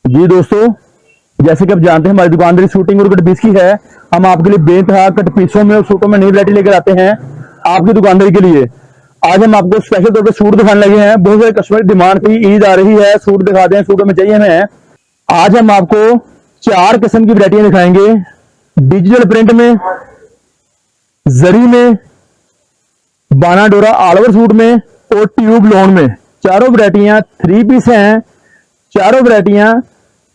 जी दोस्तों, जैसे कि आप जानते हैं हमारी दुकानदारी शूटिंग और कट पीस की है। हम आपके लिए बेनतहा कट पीसों में और सूटों में नई वैरायटी लेकर आते हैं आपकी दुकानदारी के लिए। आज हम आपको स्पेशल तौर पर सूट दिखाने लगे हैं। बहुत सारे कस्टमर की डिमांड थी, ईद आ रही है, सूट दिखाते हैं, सूटों में चाहिए हमें। आज हम आपको 4 किस्म की वैरायटियां दिखाएंगे। डिजिटल प्रिंट में, जरी में, बाना डोरा ऑल ओवर सूट में और ट्यूब लोन में। चारों वैरायटियां 3 पीस हैं। चारों वैरायटियां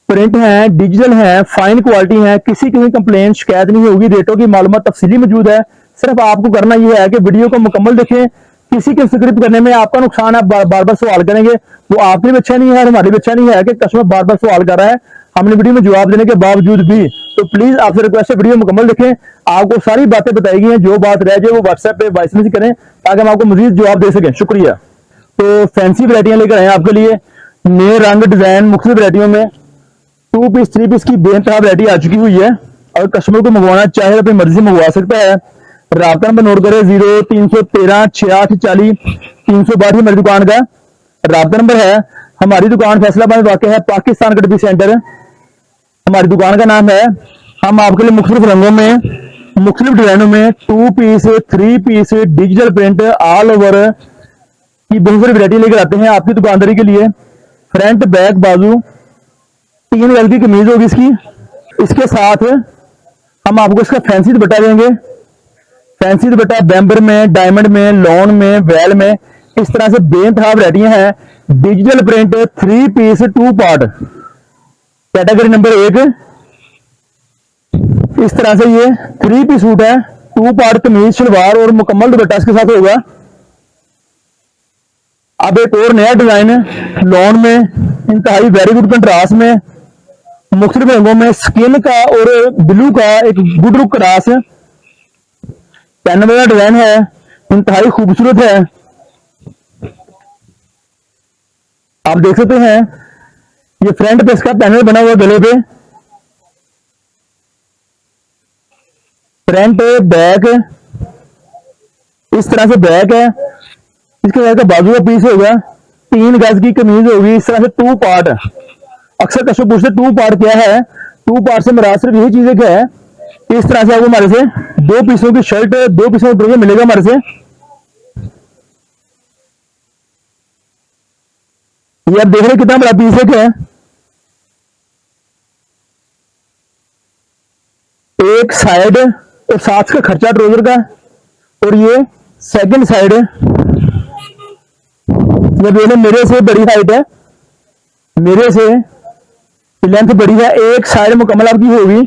प्रिंट हैं, डिजिटल हैं, फाइन क्वालिटी हैं, किसी की भी कंप्लेन शिकायत नहीं होगी। रेटों की मालूमात तफसीली मौजूद है। सिर्फ आपको करना यह है कि वीडियो को मुकम्मल देखें। किसी के स्क्रिप्ट करने में आपका नुकसान, आप बार बार सवाल करेंगे, वो आपके लिए अच्छा नहीं है, हमारे लिए अच्छा नहीं है कि कस्टमर बार बार सवाल कर रहा है हमने वीडियो में जवाब देने के बावजूद भी। तो प्लीज आपसे रिक्वेस्ट है, वीडियो मुकम्मल देखें। आपको सारी बातें बताई गई हैं, जो बात रह जाए वो व्हाट्सएप पे वॉइस मैसेज करें ताकि हम आपको मजीद जवाब दे सकें। शुक्रिया। तो फैंसी वैरायटियां लेकर आए आपके लिए, नए रंग डिजाइन मुख्तलिफ वैरायटियों में। 2 पीस 3 पीस की बेनतहा वैरायटी आ चुकी हुई है। अगर कस्टमर को मंगवाना चाहे तो अपनी मर्जी से मंगवा सकता है। राब्ता नंबर नोट करें 0313 6840 362 हमारी दुकान का राब्ता नंबर है। हमारी दुकान फैसलाबाद में वाक़ है, पाकिस्तान कट पीस सेंटर हमारी दुकान का नाम है। हम आपके लिए मुख्तलिफ रंगों में, मुख्तलिफ डिजाइनों में 2 piece 3 piece digital print all over की बहुत सारी वैरायटी लेकर आते हैं आपकी दुकानदारी के लिए। फ्रंट बैक बाजू 3 गज की कमीज होगी इसकी। इसके साथ हम आपको इसका फैंसी दुपट्टा देंगे। फैंसी दुपट्टा बैम्बर में, डायमंड में, लॉन में, वेल में, इस तरह से बेनतहा वैरायटियां हैं। Digital print 3 piece 2 part category number 1। इस तरह से ये 3 पीस सूट है। 2 पार्ट कमीज, शलवार और मुकम्मल दुपट्टा इसके साथ होगा। अब एक और नया डिजाइन लॉन में, इंतहाई वेरी गुड कंट्रास्ट में, मुख्तलिफ रंगों में, स्किन का और ब्लू का एक गुड लुक क्रास पेन वाला डिजाइन है, इंतहाई खूबसूरत है। आप देख सकते हैं ये फ्रंट पे इसका पैनल बना हुआ गले पे। फ्रंट बैक इस तरह से बैक है। इसके बाद का बाजू का पीस होगा, 3 गज की कमीज होगी। इस तरह से 2 पार्ट। अक्सर कस्टमर पूछते 2 पार्ट क्या है। 2 पार्ट से मेरा सिर्फ यही चीज है क्या है, इस तरह से आपको हमारे से 2 पीसों की शर्ट, 2 पीसों का ट्राउजर मिलेगा हमारे से। ये आप देख रहे हैं कितना बड़ा पीस है क्या है। एक साइड और साथ का खर्चा ट्राउजर का, और ये सेकंड साइड। ये दोनों मेरे से बड़ी हाइट है, मेरे से लेंथ बड़ी है। एक साइड मुकम्मल आपकी होगी।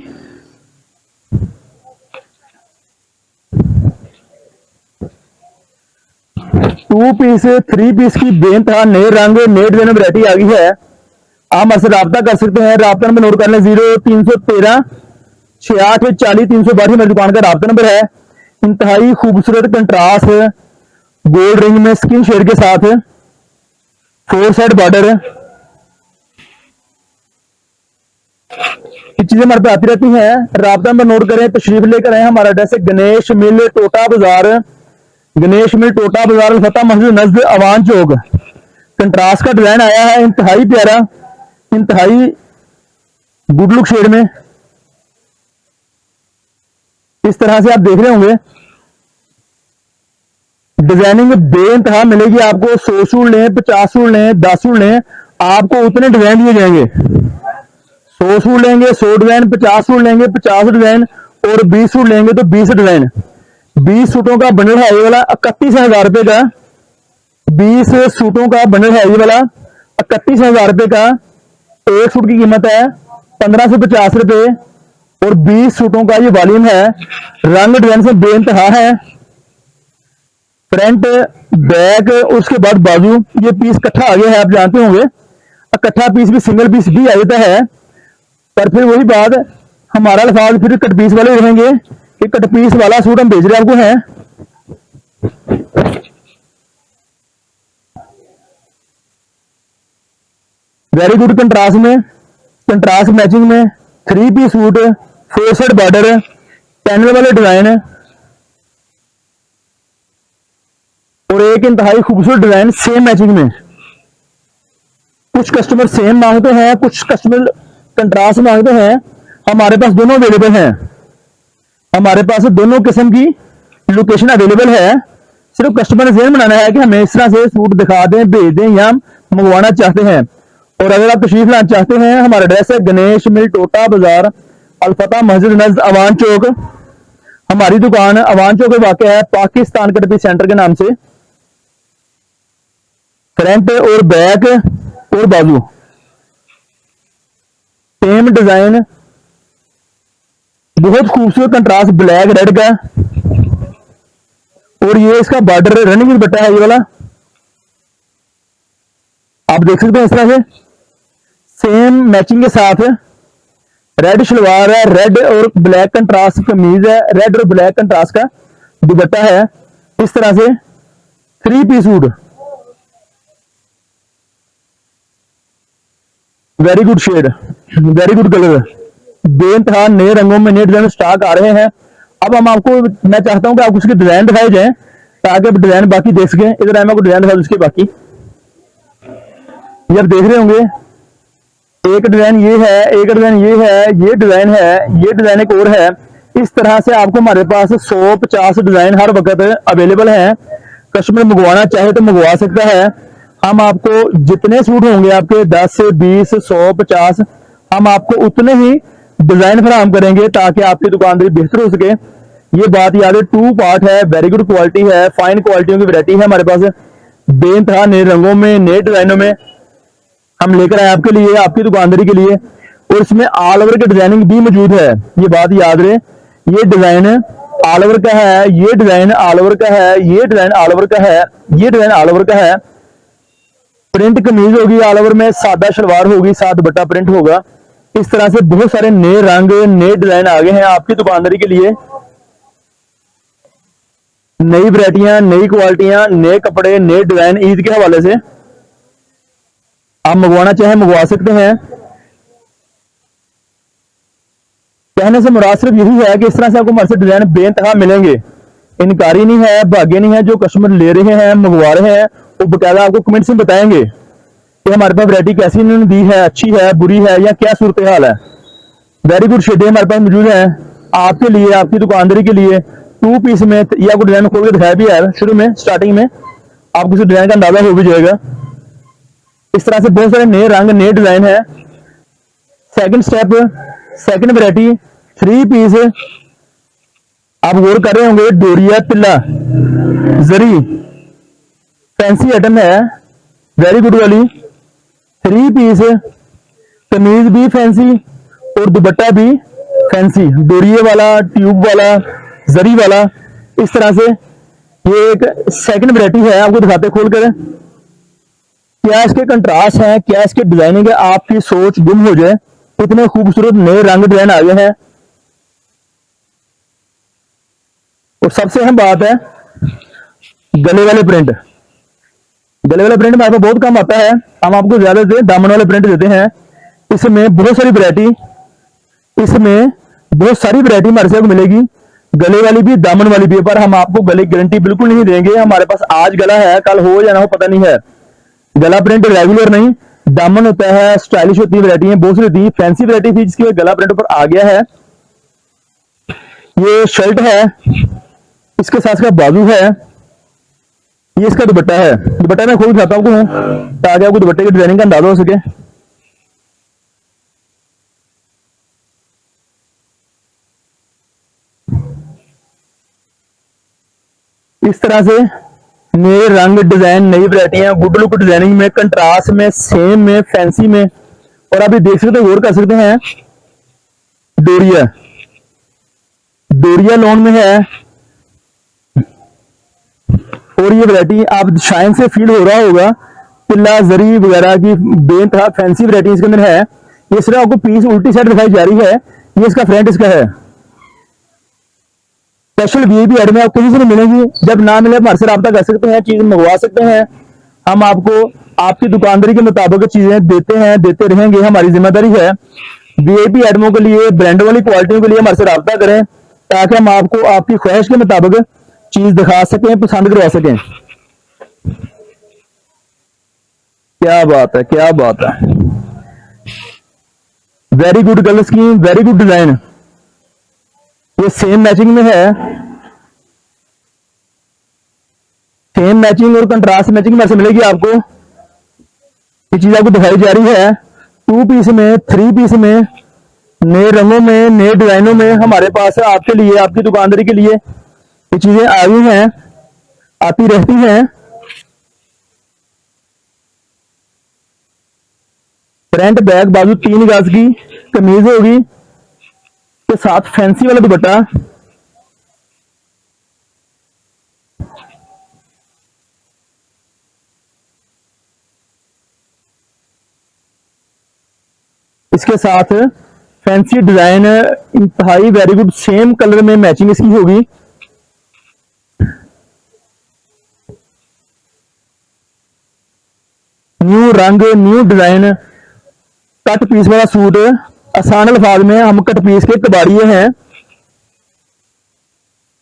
टू पीस 3 पीस की बेनतहा नए रंग नए डिजाइन वैरायटी आ गई है। आप हमसे रब्ता कर सकते हैं। रब्ता नंबर नोट कर लें 0313 6840 362 हमारी दुकान का रब्ता नंबर है। इंतहाई खूबसूरत कंट्रास्ट गोल्ड रिंग में स्किन शेड के साथ 4 साइड बॉर्डर। चीजें हमारे पे आती रहती हैं। रब्ता नंबर नोट करें, तशरीफ लेकर आए। हमारा एड्रेस है गणेश मिल टोटा बाजार, गणेश मिल टोटा बाजार, फतेह मस्जिद नजद अवान चौक। कंट्रास्ट का डिजाइन आया है, इंतहाई प्यारा, इंतहाई गुड लुक शेड में। इस तरह से आप देख रहे होंगे डिजाइनिंग बेइंतहा मिलेगी आपको। 100 सूट लें, 50 सूट लें, 10 सूट लें, आपको उतने डिजाइन दिए जाएंगे। 100 सूट लेंगे 100 डिजाइन, 50 सूट लेंगे 50 डिजाइन, और 20 सूट लेंगे तो 20 डिजाइन। 20 सूटों का बंडल है ये वाला 31,000 रुपए का। 20 सूटों का बंडल है ये वाला 31,000 रुपए का। एक सूट की कीमत है 1550 रुपए, और 20 सूटों का ये वॉल्यूम है। रंग डिजाइन से बेइंतहा है। फ्रंट बैक उसके बाद बाजू, ये पीस इकट्ठा आ गया है, आप जानते होंगे इकट्ठा पीस भी सिंगल पीस भी आ जाता है। पर फिर वही बात, हमारा अल्फाज फिर कट पीस वाले रहेंगे कि कट पीस वाला सूट हम भेज रहे आपको है। वेरी गुड कंट्रास्ट में, कंट्रास्ट मैचिंग में 3 piece suit, 4 side border, panel वाले डिजाइन, और एक इंतहाई खूबसूरत डिजाइन सेम मैचिंग में। कुछ कस्टमर सेम मांगते हैं, कुछ कस्टमर कंट्रास्ट मांगते हैं। हमारे पास दोनों अवेलेबल हैं, हमारे पास दोनों किस्म की लोकेशन अवेलेबल है। सिर्फ कस्टमर ने ज़हन बनाना है कि हमें इस तरह से सूट दिखा दें, भेज दें या मंगवाना चाहते हैं। और अगर आप तशरीफ लाना चाहते हैं, हमारा एड्रेस है गणेश मिल, टोटा बाजार, अलफता मस्जिद नज़द अवान चौक। हमारी दुकान अवान चौक में वाक़ है, पाकिस्तान कट पीस सेंटर के नाम से। फ्रंट और बैक और बाजू सेम डिजाइन, बहुत खूबसूरत कंट्रास्ट ब्लैक रेड का। और ये इसका बॉर्डर रनिंग दुपट्टा है, ये वाला आप देख सकते हैं। इस तरह से सेम मैचिंग के साथ रेड शलवार है, रेड और ब्लैक कंट्रास्ट कमीज है, रेड और ब्लैक कंट्रास्ट का दुपट्टा है। इस तरह से 3 piece suit, very good shade, very good colour, बेनतहा नए रंगों में नए डिजाइन स्टॉक आ रहे हैं। अब हम आपको, मैं चाहता हूं कि आपको उसके डिजाइन दिखाए जाएं ताकि आप डिजाइन बाकी देख सकें। इधर मैं आपको डिजाइन दिखा दूं उसके बाकी, ये आप देख रहे होंगे। एक डिजाइन ये है, एक डिजाइन ये है, ये डिजाइन है, ये डिजाइन एक और है। इस तरह से आपको हमारे पास 100-50 डिजाइन हर वक्त अवेलेबल हैं। कस्टमर मंगवाना चाहे तो मंगवा सकता है। हम आपको जितने सूट होंगे आपके 10 से 20, 100, 50, हम आपको उतने ही डिजाइन फराहम करेंगे ताकि आपकी दुकानदारी बेहतर हो सके। ये बात याद है, 2 पार्ट है, वेरी गुड क्वालिटी है, फाइन क्वालिटियों की वैरायटी है हमारे पास। बेनतहा नए रंगों में, नए डिजाइनों में हम लेकर आए आपके लिए, आपकी दुकानदारी के लिए। और इसमें ऑल ओवर की डिजाइनिंग भी मौजूद है, ये बात याद रहे। ये डिजाइन ऑल ओवर का है, ये डिजाइन ऑल ओवर का है, ये डिजाइन ऑल ओवर का है, ये डिजाइन ऑल ओवर का है। प्रिंट कमीज होगी ऑल ओवर में, सादा शलवार होगी, साथ दुपट्टा प्रिंट होगा। इस तरह से बहुत सारे नए रंग, नए डिजाइन आ गए हैं आपकी दुकानदारी के लिए। नई वैरायटियां, नई क्वालिटियां, नए कपड़े, नए डिजाइन ईद के हवाले से आप मंगवाना चाहें मंगवा सकते हैं। कहने से मुराद सिर्फ यही है कि इस तरह से आपको हमारे से डिजाइन बेनतहा मिलेंगे। इनकारी नहीं है, भाग्य नहीं है। जो कस्टमर ले रहे हैं, मंगवा रहे हैं, वो बकायदा आपको कमेंट्स में बताएंगे कि हमारे पास वैरायटी कैसी इन्होंने दी है, अच्छी है, बुरी है या क्या सूरत हाल है। वेरी गुड शेडें हमारे पास मौजूद है आपके लिए, आपकी दुकानदारी के लिए। 2 पीस में ये आपको डिजाइन खोल के दिखाया भी है शुरू में, स्टार्टिंग में आपको इस डिजाइन का अंदाजा हो भी जाएगा। इस तरह से बहुत सारे नए रंग, नए डिजाइन है। Second step, second variety 3 piece आप गौर कर रहे होंगे, डोरिया तिल्ला जरी फैंसी आइटम है, वेरी गुड वाली। 3 पीस, कमीज भी फैंसी और दुपट्टा भी फैंसी, डोरिये वाला, ट्यूब वाला, जरी वाला। इस तरह से ये एक सेकंड वैरायटी है, आपको दिखाते खोलकर। क्या इसके कंट्रास्ट है, क्या इसके डिजाइनिंग है, आपकी सोच गुम हो जाए, इतने खूबसूरत नए रंग डिजाइन आ गए हैं। और सबसे अहम बात है गले वाले प्रिंट। गले वाले प्रिंट में आपको बहुत कम आता है, हम आपको ज्यादा से दामन वाले प्रिंट देते हैं। इसमें बहुत सारी वैरायटी, इसमें बहुत सारी वैरायटी हमारे से मिलेगी, गले वाली भी, दामन वाली भी। पर हम आपको गले की गारंटी बिल्कुल नहीं देंगे। हमारे पास आज गला है, कल हो या ना हो पता नहीं है। गला प्रिंट रेगुलर नहीं, दामन होता है, स्टाइलिश होती है वैरायटी है, बहुत सी होती है। फैंसी वैरायटी थी जिसकी गला प्रिंट पर आ गया है। ये शर्ट है, इसके साथ का बाजू है, ये इसका दुपट्टा है। दुपट्टा मैं खोल दिखाता हूं ताकि आपको दुपट्टे की डिजाइनिंग का अंदाजा हो सके। इस तरह से नए रंग, डिजाइन, नई वैरायटियां, गुड लुक डिजाइनिंग में, कंट्रास्ट में, सेम में, फैंसी में। और आप ये देख सकते हैं, गौर कर सकते हैं, डोरिया, डोरिया लोन में है। और ये वैरायटी आप शाइन से फील हो रहा होगा, तिल्ला जरी वगैरह की बेनतहा फैंसी वैरायटी इसके अंदर है। ये सिर्फ आपको पीस उल्टी साइड दिखाई जा रही है, ये इसका फ्रंट इसका है। स्पेशल वीआईपी एड में आपको कहीं से नहीं मिलेगी। जब ना मिले हमारे से रब्ता कर सकते हैं, चीज मंगवा सकते हैं। हम आपको आपकी दुकानदारी के मुताबिक चीजें देते हैं, देते रहेंगे, हमारी जिम्मेदारी है। वीआईपी एडमों के लिए, ब्रांड वाली क्वालिटियों के लिए हमारे से रब्ता करें ताकि हम आपको आपकी ख्वाहिश के मुताबिक चीज दिखा सकें, पसंद करवा सकें। क्या बात है, क्या बात है। Very good colour scheme, very good design. ये सेम मैचिंग में है, सेम मैचिंग और कंट्रास्ट मैचिंग में से मिलेगी आपको। ये चीज आपको दिखाई जा रही है 2 पीस में, 3 पीस में, नए रंगों में, नए डिजाइनों में हमारे पास है आपके लिए, आपकी दुकानदारी के लिए ये चीजें आई हैं, आती रहती हैं। फ्रंट बैक बाजू 3 गज की कमीज होगी के साथ फैंसी वाला दुपट्टा। इसके साथ फैंसी डिजाइन इंतहाई वेरी गुड सेम कलर में मैचिंग इसकी होगी। न्यू रंग, न्यू डिजाइन, कट पीस वाला सूट। आसान अल्फाज में हम कट पीस के कबाड़िए हैं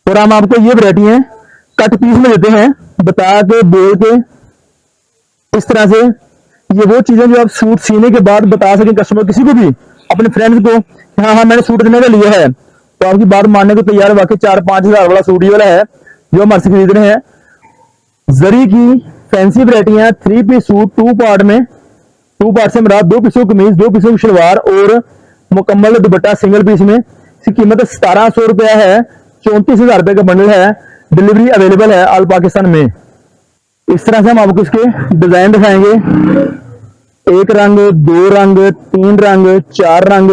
और हम आपको ये वैरायटी कट पीस में देते हैं, बता के बोल के इस तरह से। ये वो चीजें जो आप सूट सीने के बाद बता सकें कस्टमर, किसी को भी, अपने फ्रेंड्स को, हाँ हाँ मैंने सूट देने का लिया है, तो आपकी बात मानने को तैयार। वाकई 4-5 हजार वाला सूट ये वाला है जो हमारे से खरीद रहे हैं। जरी की फैंसी वैरायटियां 3 पीस सूट 2 पार्ट में, 2 पार्ट से मेरा 2 पीसों कमीज, 2 पीसों की शलवार और मुकम्मल दुपट्टा सिंगल पीस में। इसकी कीमत 1700 रुपया है, 34,000 रुपए का बंडल है। डिलीवरी अवेलेबल है ऑल पाकिस्तान में। इस तरह से हम आपको इसके डिजाइन दिखाएंगे। 1 रंग, 2 रंग, 3 रंग, 4 रंग,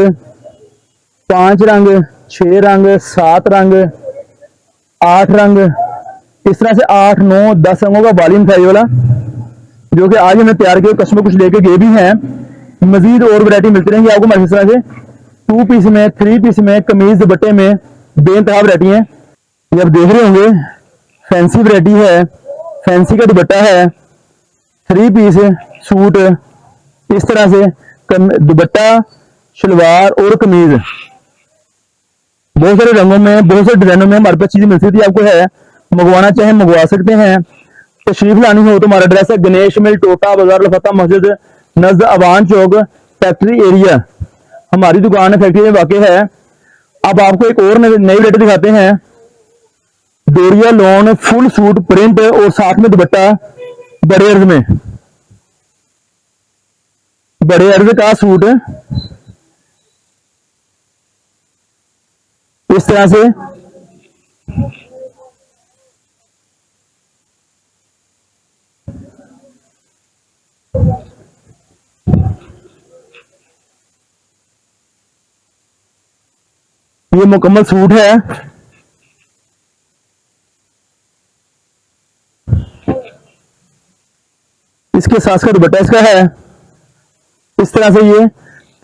5 रंग, 6 रंग, 7 रंग, 8 रंग, इस तरह से 8, 9, 10 रंगों का वॉल्यूम था ये वाला, जो कि आज हमने तैयार किया। कस्टमर कुछ लेके गए भी हैं। मजीद और वैरायटी मिलती रहेंगी आपको हमारे इस तरह से 2 पीस में, 3 पीस में, कमीज दुपट्टे में बेइंतहा वैरायटी है। ये आप देख रहे होंगे फैंसी वैरायटी है, फैंसी का दुपट्टा है, 3 पीस सूट इस तरह से, दुपट्टा, शलवार और कमीज, बहुत सारे रंगों में, बहुत सारे डिजाइनों में हमारे पास चीजें मिलती थी। आपको है मंगवाना चाहे मंगवा सकते हैं। तशरीफ लानी हो तो हमारा एड्रेस है गणेश मिल, टोटा बाजार, लफता मस्जिद, नजद अवान चौक, फैक्ट्री एरिया हमारी दुकान है, फैक्ट्री में वाकई है। अब आपको एक और नई वैरायटी दिखाते हैं। डोरिया लोन फुल सूट प्रिंट और साथ में दुपट्टा बड़े अर्ज में, बड़े अर्ज का सूट इस तरह से। ये मुकम्मल सूट है। इसके साथ का दुपट्टा इसका है इस तरह से। ये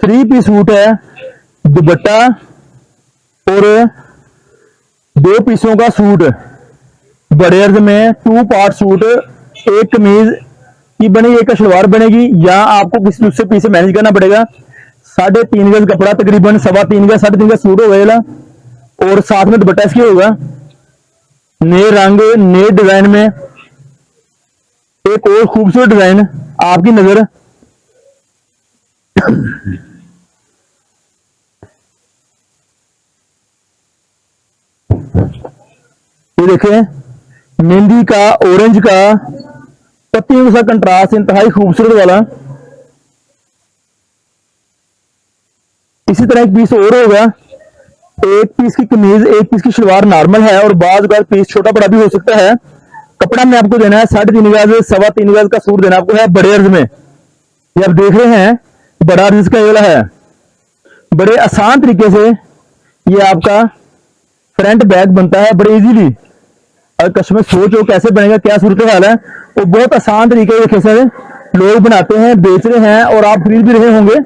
3 पीस सूट है, दुपट्टा और 2 पीसों का सूट बड़े अर्ज में, 2 पार्ट सूट। एक कमीज की बनेगी, एक का शलवार बनेगी, या आपको किसी दूसरे पीस से मैनेज करना पड़ेगा। 3.5 गज कपड़ा, तकरीबन 3.25 गज, 3.5 गज सूट होगा और साथ में दुपट्टा इसके होगा। नए रंग, नए डिजाइन में एक और खूबसूरत डिजाइन आपकी नजर। ये देखें मेहंदी का, ऑरेंज का, पत्तियों का कंट्रास्ट इंतहाई खूबसूरत वाला। इसी तरह एक पीस और होगा, 1 पीस की कमीज, 1 पीस की शलवार नॉर्मल है और बाज बार पीस छोटा बड़ा भी हो सकता है। कपड़ा में आपको देना है 3.5 गज, 3.25 गज का सूट देना आपको है बड़े अर्ज में। ये आप देख रहे हैं बड़ा अर्ज का ये वाला है। बड़े आसान तरीके से ये आपका फ्रंट बैग बनता है, बड़े इजीली। अगर कस्टमर सोचो कैसे बनेगा, क्या सूरत हाल है, वो बहुत आसान तरीके से लोग बनाते हैं, बेच रहे हैं और आप खरीद भी रहे होंगे।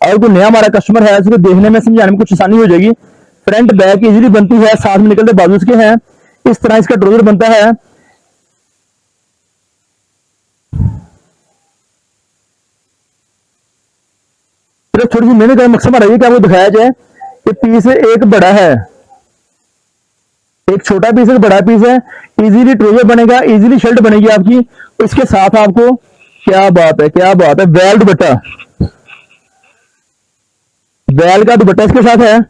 और कोई नया हमारा कस्टमर है उसको देखने में, समझाने में कुछ आसानी हो जाएगी। फ्रंट बैग इजीली बनती है, साथ में निकलते बाजू के हैं। इस तरह इसका ट्राउजर बनता है। सिर्फ थोड़ी सी मेहनत का मकसद हमारा ये कि आपको दिखाया जाए कि पीस एक बड़ा है, एक छोटा पीस है, बड़ा पीस है। इजीली ट्राउजर बनेगा, इजीली शर्ट बनेगी आपकी। इसके साथ आपको क्या बात है, क्या बात है। वैल दुपट्टा, वैल का दुपट्टा इसके साथ है।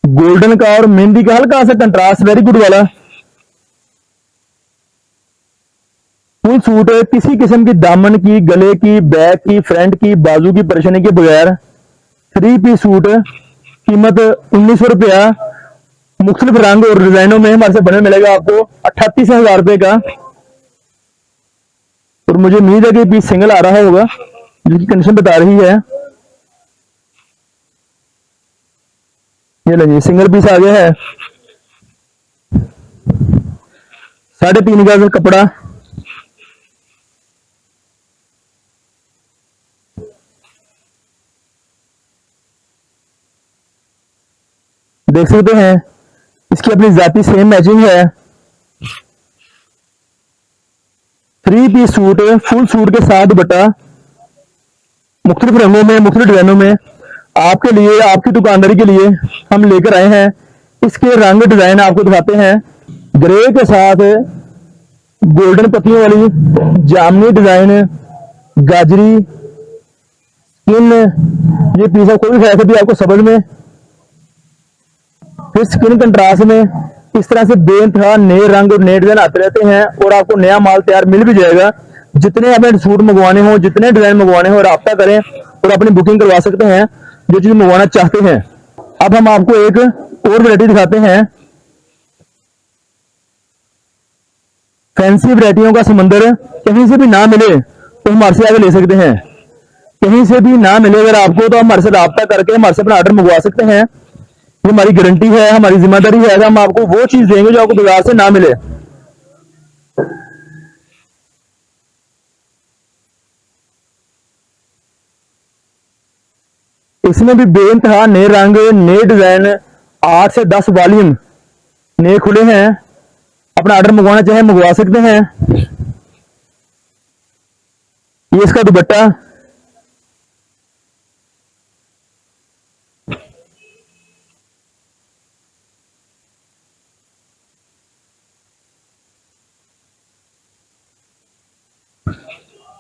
गोल्डन का और मेहंदी का हल्का सा कंट्रास्ट, वेरी गुड वाला। फुल सूट किसी किस्म की दामन की, गले की, बैक की, फ्रंट की, बाजू की परेशानी के बगैर 3 पीस सूट, कीमत 1900 रुपया। मुख्तलिफ रंग और डिजाइनों में हमारे से बने मिलेगा आपको 38,000 रुपए का। और मुझे उम्मीद है कि पीस सिंगल आ रहा होगा, जिसकी कंडीशन बता रही है। ये लीजिए सिंगल पीस आ गया है। 3.5 गज कपड़ा, देख सकते हैं। इसकी अपनी जाती सेम मैचिंग है। 3 पीस सूट, फुल सूट के साथ दुपट्टा, मुख्तलिफ रंगों में, मुख्तलिफ डिजाइनों में आपके लिए, आपकी दुकानदारी के लिए हम लेकर आए हैं। इसके रंग डिजाइन आपको दिखाते हैं। ग्रे के साथ गोल्डन पत्तियों वाली जामनी डिजाइन, गाजरी स्किन, ये पीस कोई भी ऐसे भी आपको समझ में, फिर स्किन कंट्रास्ट में इस तरह से बेइंतहा नए रंग और नए डिजाइन आते रहते हैं। और आपको नया माल तैयार मिल भी जाएगा। जितने आपने सूट मंगवाने हो, जितने डिजाइन मंगवाने हो, राब्ता करें और अपनी बुकिंग करवा सकते हैं जो चीज मंगवाना चाहते हैं। अब हम आपको एक और वैरायटी दिखाते हैं। फैंसी वैरायटियों का समंदर, कहीं से भी ना मिले तो हमारे से आगे ले सकते हैं। कहीं से भी ना मिले अगर आपको, तो हमारे से राब्ता करके हमारे से अपना ऑर्डर मंगवा सकते हैं। ये हमारी गारंटी है, हमारी जिम्मेदारी है। हम आपको वो चीज देंगे जो आपको बाजार से ना मिले। इसमें भी बेइंतहा नए रंग, नए डिजाइन, 8 से 10 वॉल्यूम नए खुले हैं। अपना ऑर्डर मंगवाना चाहे मंगवा सकते हैं। ये इसका दुपट्टा,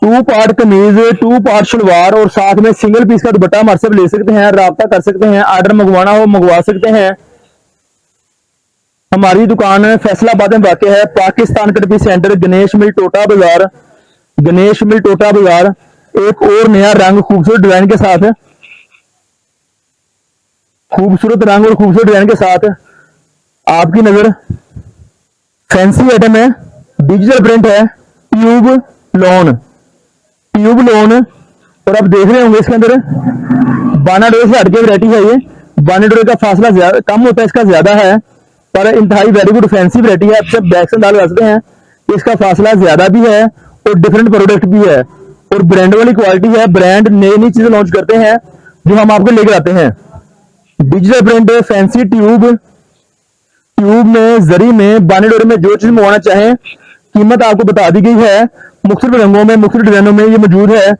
टू पार्ट कमीज, 2 पार्ट शलवार और साथ में सिंगल पीस का दुपट्टा हमारे से ले सकते हैं। राब्ता कर सकते हैं, ऑर्डर मंगवाना हो मंगवा सकते हैं। हमारी दुकान फैसलाबाद में वाक़ है। Pakistan cut piece centre, Ganesh mill टोटा बाजार, गणेश मिल टोटा बाजार। एक और नया रंग खूबसूरत डिजाइन के साथ, खूबसूरत रंग और खूबसूरत डिजाइन के साथ आपकी नजर। फैंसी आइटम है, डिजिटल प्रिंट है, ट्यूब लोन, ट्यूब लोन। और आप देख रहे होंगे इसके अंदर बानाडोरे से हटके वैरायटी है। ये बानाडोरे का फासला ज्यादा कम होता है, इसका ज्यादा है, पर इंतहाई वेरी गुड फैंसी वैरायटी है। आप सब बैक से डाल सकते हैं। इसका फासला ज्यादा भी है और डिफरेंट प्रोडक्ट भी है और ब्रांड वाली क्वालिटी है। ब्रांड नई नई चीजें लॉन्च करते हैं जो हम आपको लेकर आते हैं। Digital print, fancy tube, tube में, जरी में, बानाडोरे में जो चीज मंगवाना चाहें, कीमत आपको बता दी गई है। मुख्तलिफ रंगों में, मुख्तलिफ डिजाइनों में ये मौजूद है।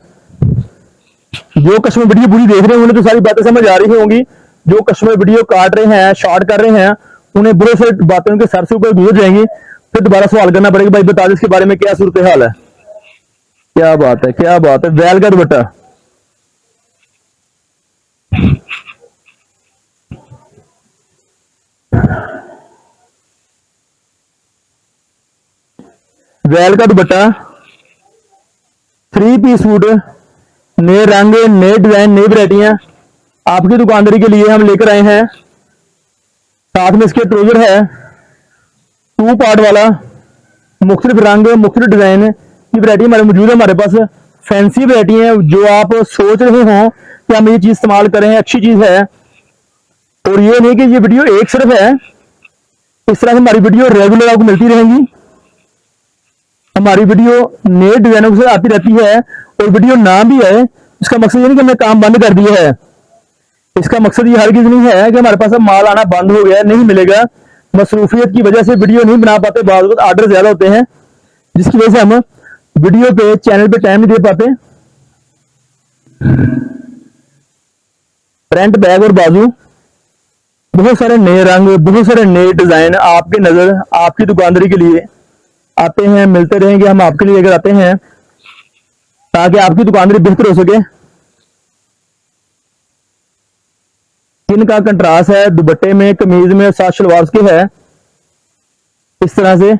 जो कस्टमर वीडियो पूरी देख रहे हैं उन्हें तो सारी बातें समझ आ रही होंगी। जो कस्टमर वीडियो काट रहे हैं, शॉर्ट कर रहे हैं, उन्हें बुरे से बातें उनके सर से ऊपर गुजर जाएंगी। फिर दोबारा सवाल करना पड़ेगा, भाई बता दो इसके बारे में क्या सूरत हाल है। क्या बात है, क्या बात है। वैल का दुपट्टा, वैल का दुपट्टा, 3 पीस सूट, नए रंग, नए डिजाइन, नई वैरायटियां आपकी दुकानदारी के लिए हम लेकर आए हैं। साथ में इसके ट्राउजर है 2 पार्ट वाला, मुख्तलिफ रंग, मुख्तलिफ डिजाइन की वैरायटी हमारे मौजूद है। हमारे पास फैंसी वैरायटी है। जो आप सोच रहे हो कि हम ये चीज इस्तेमाल करें, अच्छी चीज है। और ये नहीं कि ये वीडियो एक सिर्फ है, इस तरह से हमारी वीडियो रेगुलर आपको मिलती रहेंगी। हमारी वीडियो नए डिजाइनों से आती रहती है। और वीडियो ना भी है, इसका मकसद ये नहीं कि हमने काम बंद कर दिया है। इसका मकसद ये हर किसी नहीं है कि हमारे पास अब माल आना बंद हो गया, नहीं मिलेगा। मसरूफियत की वजह से वीडियो नहीं बना पाते, बाद वक्त ऑर्डर ज्यादा होते हैं, जिसकी वजह से हम वीडियो पे, चैनल पे टाइम नहीं दे पाते। फ्रंट, बैक और बाजू बहुत सारे नए रंग, बहुत सारे नए डिजाइन आपकी नजर, आपकी दुकानदारी के लिए आते हैं, मिलते रहेंगे। हम आपके लिए लेकर आते हैं ताकि आपकी दुकानदारी बेहतर हो सके। इनका कंट्रास्ट है दुपट्टे में, कमीज में, साथ शलवार के है इस तरह से।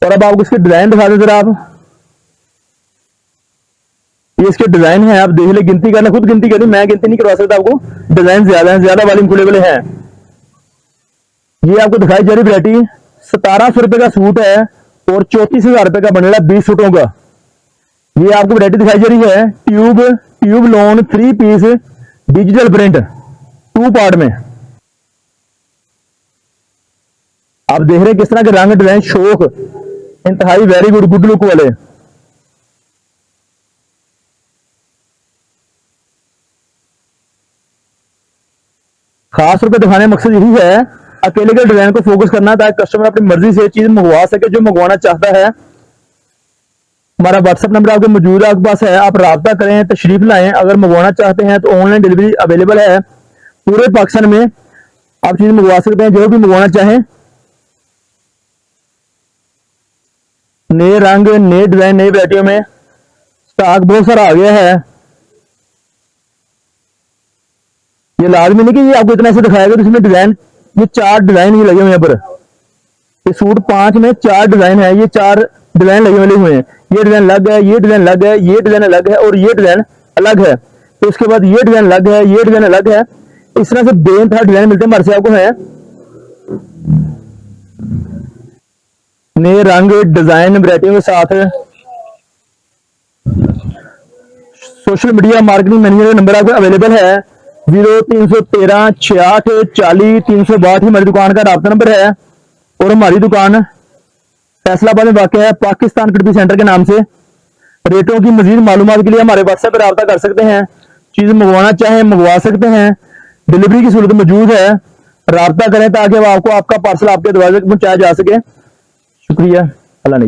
और अब आपको इसके डिजाइन दिखा दें जरा आप। ये इसके डिजाइन है, आप देख ले, गिनती करना, खुद गिनती करनी, मैं गिनती नहीं करवा सकता आपको। डिजाइन ज्यादा है, ज्यादा वाली खुले वाले हैं। ये आपको दिखाई जा रही वैरायटी 1700 रुपए का सूट है और 34,000 रुपए का बनेगा 20 सूटों का। ये आपको वैरायटी दिखाई जा रही है tube lawn 3 piece digital print 2 part में। आप देख रहे हैं किस तरह के रंग, डिजाइन, शौक, इंतहाई वेरी गुड लुक वाले। खास तौर पर दिखाने का मकसद यही है अकेले के डिजाइन को फोकस करना ताकि कस्टमर अपनी मर्जी से चीज मंगवा सके जो मंगवाना चाहता है। हमारा व्हाट्सएप नंबर आपके मौजूद है, आपके पास है, आप राब्ता करें, तशरीफ लाएं। अगर मंगवाना चाहते हैं तो ऑनलाइन डिलीवरी अवेलेबल है पूरे पाकिस्तान में, आप चीज मंगवा सकते हैं जो भी मंगवाना चाहें। नए रंग, नए डिजाइन, नई वैरायटियों में स्टॉक बहुत सारा आ गया है। ये लाजमी नहीं कि ये आपको इतना ऐसे दिखाएगा तो इसमें डिजाइन, ये 4 डिजाइन ही लगे हुए हैं पर। ये सूट 5 में 4 डिजाइन है, ये 4 डिजाइन लगे हुए हैं। ये डिजाइन अलग है, ये डिजाइन अलग है, ये डिजाइन अलग है और ये डिजाइन अलग है। तो उसके बाद ये डिजाइन अलग है, ये डिजाइन अलग है। इस तरह से बेनतहा डिजाइन मिलते हैं हमारे से आपको है। नए रंग, डिजाइन, वैरायटियों के साथ social media marketing manager number आपको अवेलेबल है 0313 66 40 362 हमारी दुकान का राब्ता नंबर है। और हमारी दुकान फैसलाबाद में वाक़ है, पाकिस्तान कटपी सेंटर के नाम से। रेटों की मजीद मालूमात के लिए हमारे व्हाट्सएप पर राब्ता कर सकते हैं। चीज मंगवाना चाहें मंगवा सकते हैं, डिलीवरी की सहूलत मौजूद है। राब्ता करें ताकि आपको आपका पार्सल आपके दरवाजे तक पहुंचाया जा सके। शुक्रिया, अल्लाह ने